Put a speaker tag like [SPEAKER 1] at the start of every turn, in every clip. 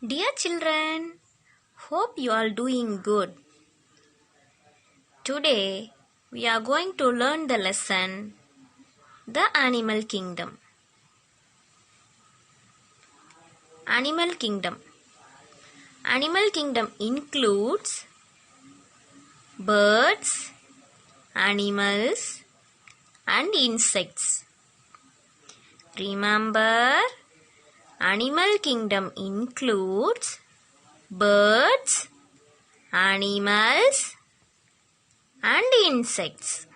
[SPEAKER 1] Dear children, hope you are doing good. Today we are going to learn the lesson The Animal Kingdom. Animal Kingdom. Animal Kingdom includes birds, animals and insects. Remember, Animal Kingdom includes birds, animals and insects.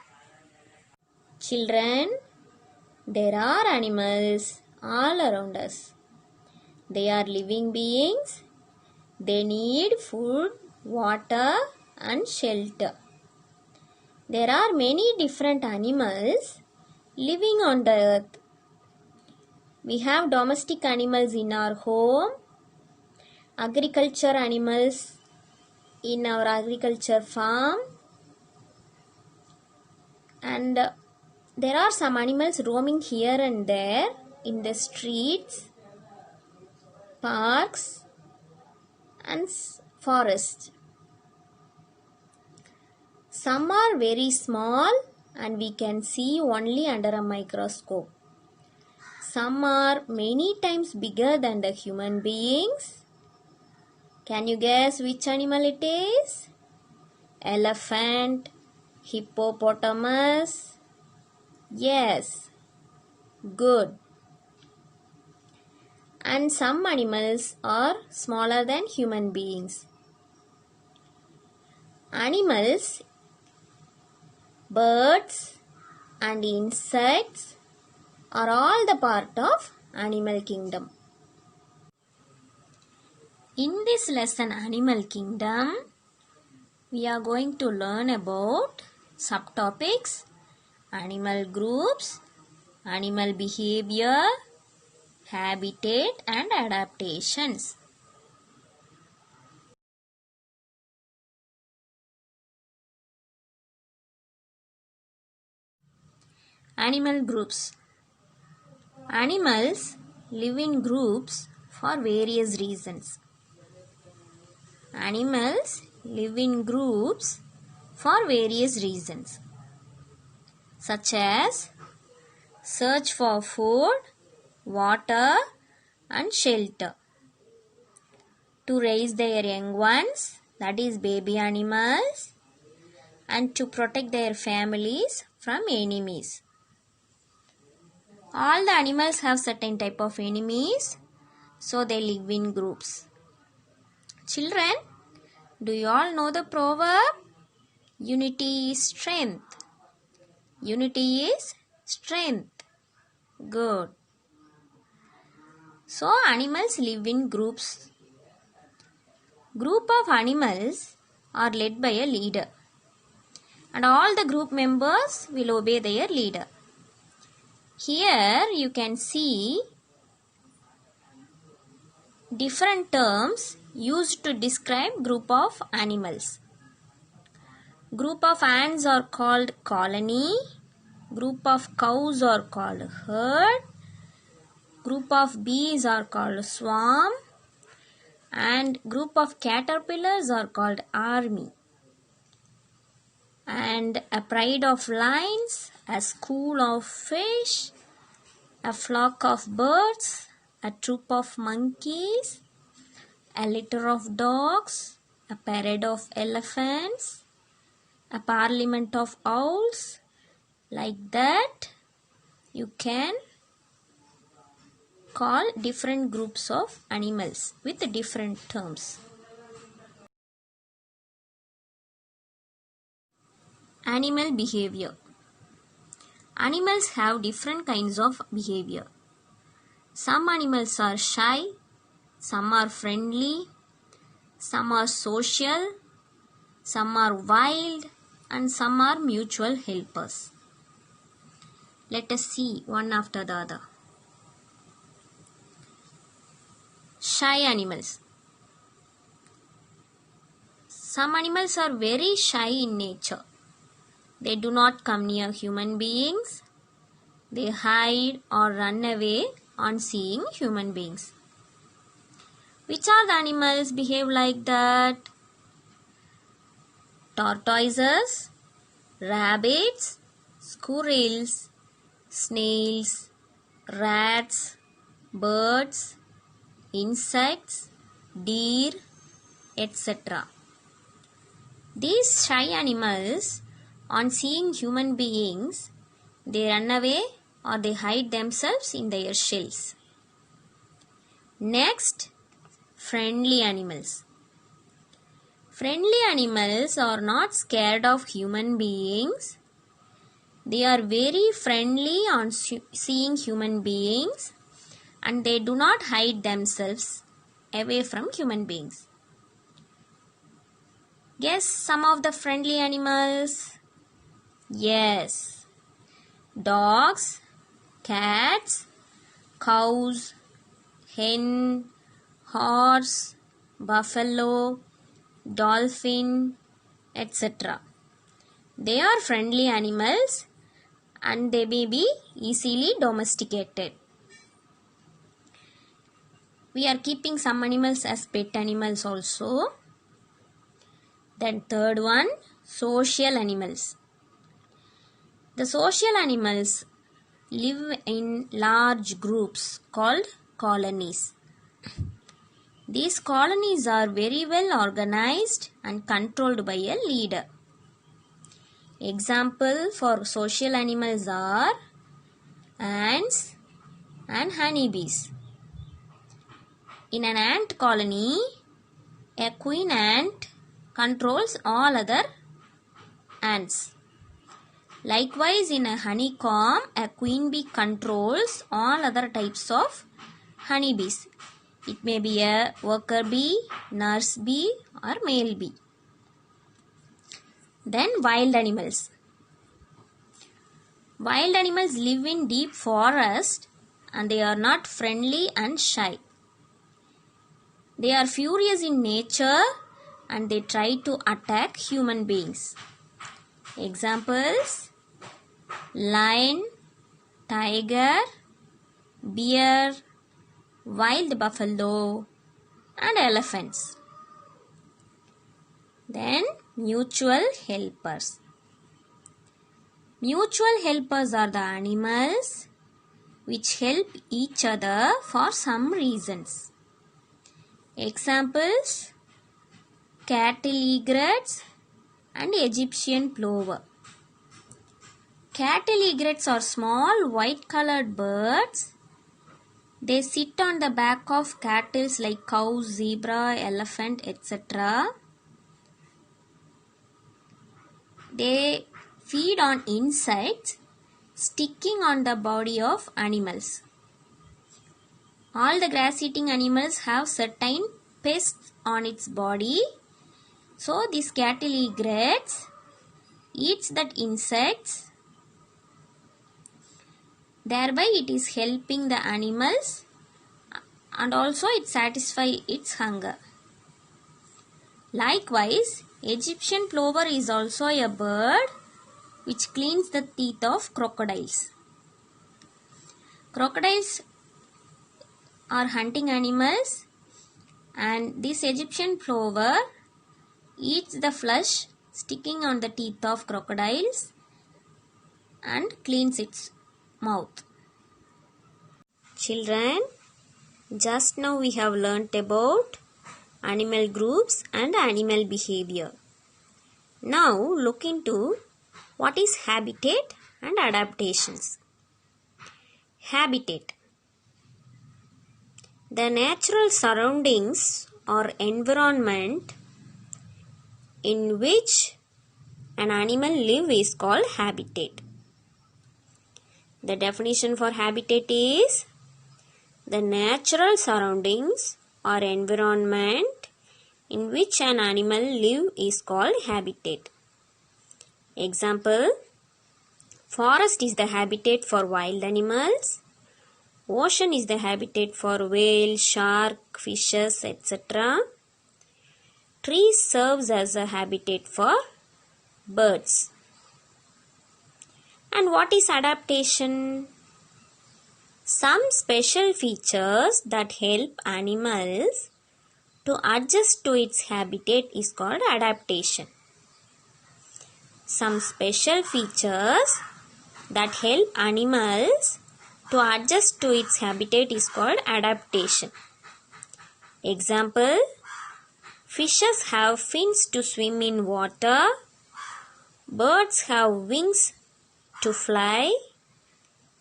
[SPEAKER 1] Children, there are animals all around us. They are living beings. They need food, water and shelter. There are many different animals living on the earth. We have domestic animals in our home, agriculture animals in our agriculture farm, and there are some animals roaming here and there in the streets, parks and forests. Some are very small and we can see only under a microscope. Some are many times bigger than the human beings. Can you guess which animal it is? Elephant, hippopotamus. Yes, good. And some animals are smaller than human beings. Animals, birds and insects are all the part of Animal Kingdom. In this lesson Animal Kingdom, we are going to learn about subtopics, animal groups, animal behavior, habitat and adaptations. Animal groups. Animals live in groups for various reasons. Animals live in groups for various reasons, such as search for food, water and shelter, to raise their young ones, that is baby animals, and to protect their families from enemies. All the animals have certain type of enemies, so they live in groups. Children, do you all know the proverb? Unity is strength. Unity is strength. Good. So animals live in groups. Group of animals are led by a leader, and all the group members will obey their leader. Here you can see different terms used to describe group of animals. Group of ants are called colony. Group of cows are called herd. Group of bees are called swarm. And group of caterpillars are called army. And a pride of lions, a school of fish, a flock of birds, a troop of monkeys, a litter of dogs, a parade of elephants, a parliament of owls. Like that, you can call different groups of animals with different terms. Animal behavior. Animals have different kinds of behavior. Some animals are shy, some are friendly, some are social, some are wild, and some are mutual helpers. Let us see one after the other. Shy animals. Some animals are very shy in nature. They do not come near human beings. They hide or run away on seeing human beings. Which are the animals behave like that? Tortoises, rabbits, squirrels, snails, rats, birds, insects, deer, etc. These shy animals, on seeing human beings, they run away or they hide themselves in their shells. Next, friendly animals. Friendly animals are not scared of human beings. They are very friendly on seeing human beings and they do not hide themselves away from human beings. Guess some of the friendly animals. Yes, dogs, cats, cows, hen, horse, buffalo, dolphin, etc. They are friendly animals and they may be easily domesticated. We are keeping some animals as pet animals also. Then third one, social animals. The social animals live in large groups called colonies. These colonies are very well organized and controlled by a leader. Example for social animals are ants and honeybees. In an ant colony, a queen ant controls all other ants. Likewise, in a honeycomb, a queen bee controls all other types of honeybees. It may be a worker bee, nurse bee or male bee. Then wild animals. Wild animals live in deep forest and they are not friendly and shy. They are furious in nature and they try to attack human beings. Examples: lion, tiger, bear, wild buffalo and elephants. Then mutual helpers. Mutual helpers are the animals which help each other for some reasons. Examples: cattle egrets and Egyptian plover. Cattle egrets are small white colored birds. They sit on the back of cattle like cow, zebra, elephant, etc. They feed on insects sticking on the body of animals. All the grass-eating animals have certain pests on its body. So this cattle egrets eats that insects. Thereby it is helping the animals and also it satisfies its hunger. Likewise, Egyptian plover is also a bird which cleans the teeth of crocodiles. Crocodiles are hunting animals and this Egyptian plover eats the flesh sticking on the teeth of crocodiles and cleans its mouth. Children, just now we have learnt about animal groups and animal behavior. Now look into what is habitat and adaptations. Habitat. The natural surroundings or environment in which an animal lives is called habitat. The definition for habitat is the natural surroundings or environment in which an animal lives is called habitat. Example: forest is the habitat for wild animals. Ocean is the habitat for whale, shark, fishes, etc. Trees serves as a habitat for birds. And what is adaptation? Some special features that help animals to adjust to its habitat is called adaptation. Some special features that help animals to adjust to its habitat is called adaptation. Example, fishes have fins to swim in water. Birds have wings to fly.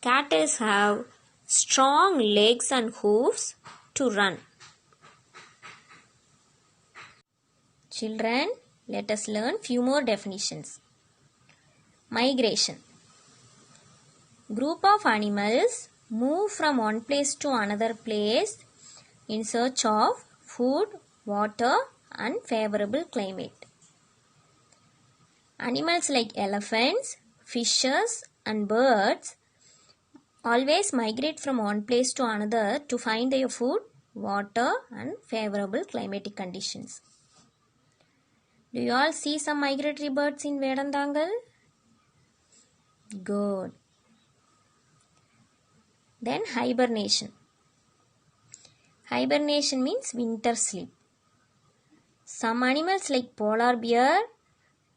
[SPEAKER 1] Cattle have strong legs and hooves to run. Children, let us learn few more definitions. Migration. Group of animals move from one place to another place in search of food, water, and favorable climate. Animals like elephants, fishes, and birds always migrate from one place to another to find their food, water, and favorable climatic conditions. Do you all see some migratory birds in Vedantangal? Good. Then hibernation. Hibernation means winter sleep. Some animals like polar bear,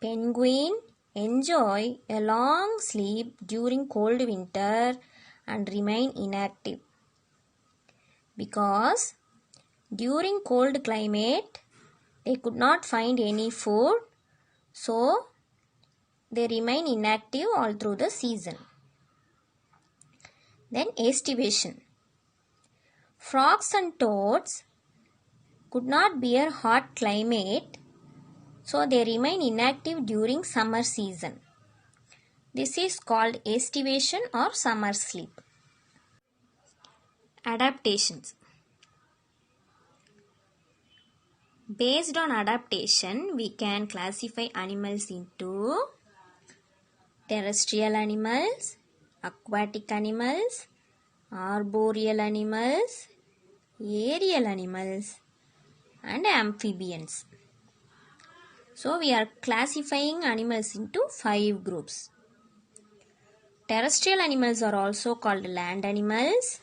[SPEAKER 1] penguin enjoy a long sleep during cold winter and remain inactive. Because during cold climate, they could not find any food, so they remain inactive all through the season. Then estivation. Frogs and toads could not bear hot climate, so they remain inactive during summer season. This is called estivation or summer sleep. Adaptations. Based on adaptation, we can classify animals into terrestrial animals, aquatic animals, arboreal animals, aerial animals, and amphibians. So we are classifying animals into 5 groups. Terrestrial animals are also called land animals.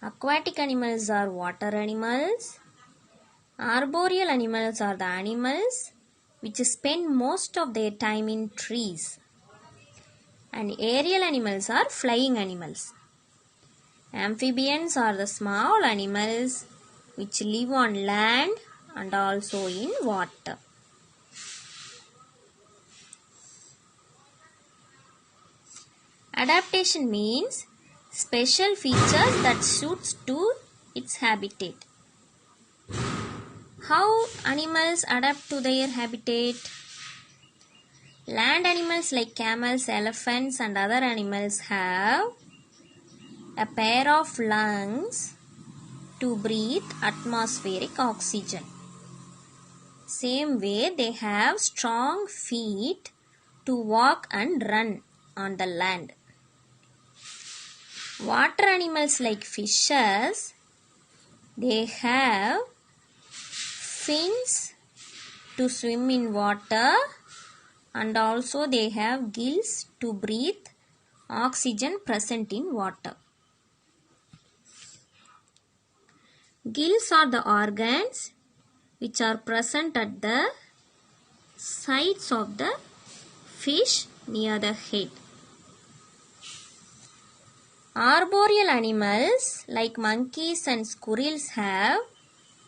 [SPEAKER 1] Aquatic animals are water animals. Arboreal animals are the animals which spend most of their time in trees. And aerial animals are flying animals. Amphibians are the small animals which live on land and also in water. Adaptation means special features that suits to its habitat. How animals adapt to their habitat? Land animals like camels, elephants, and other animals have a pair of lungs to breathe atmospheric oxygen. Same way, they have strong feet to walk and run on the land. Water animals like fishes, they have fins to swim in water, and also they have gills to breathe oxygen present in water. Gills are the organs which are present at the sides of the fish near the head. Arboreal animals like monkeys and squirrels have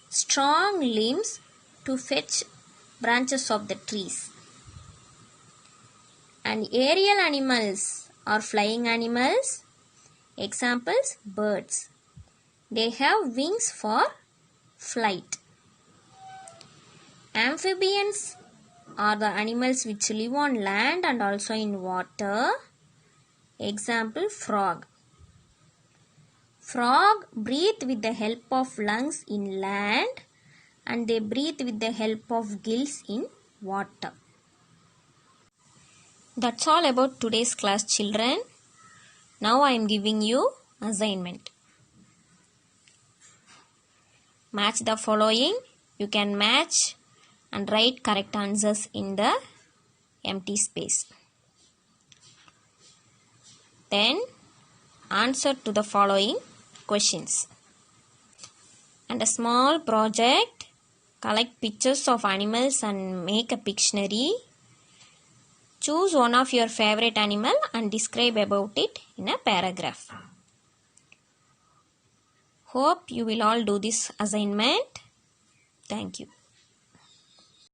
[SPEAKER 1] strong limbs to fetch branches of the trees. And aerial animals are flying animals. Examples, birds. They have wings for flight. Amphibians are the animals which live on land and also in water. Example, frog. Frog breathe with the help of lungs in land and they breathe with the help of gills in water. That's all about today's class, children. Now I am giving you assignment. Match the following. You can match and write correct answers in the empty space. Then answer to the following questions. And a small project, collect pictures of animals and make a Pictionary. Choose one of your favorite animal and describe about it in a paragraph. Hope you will all do this assignment. Thank you.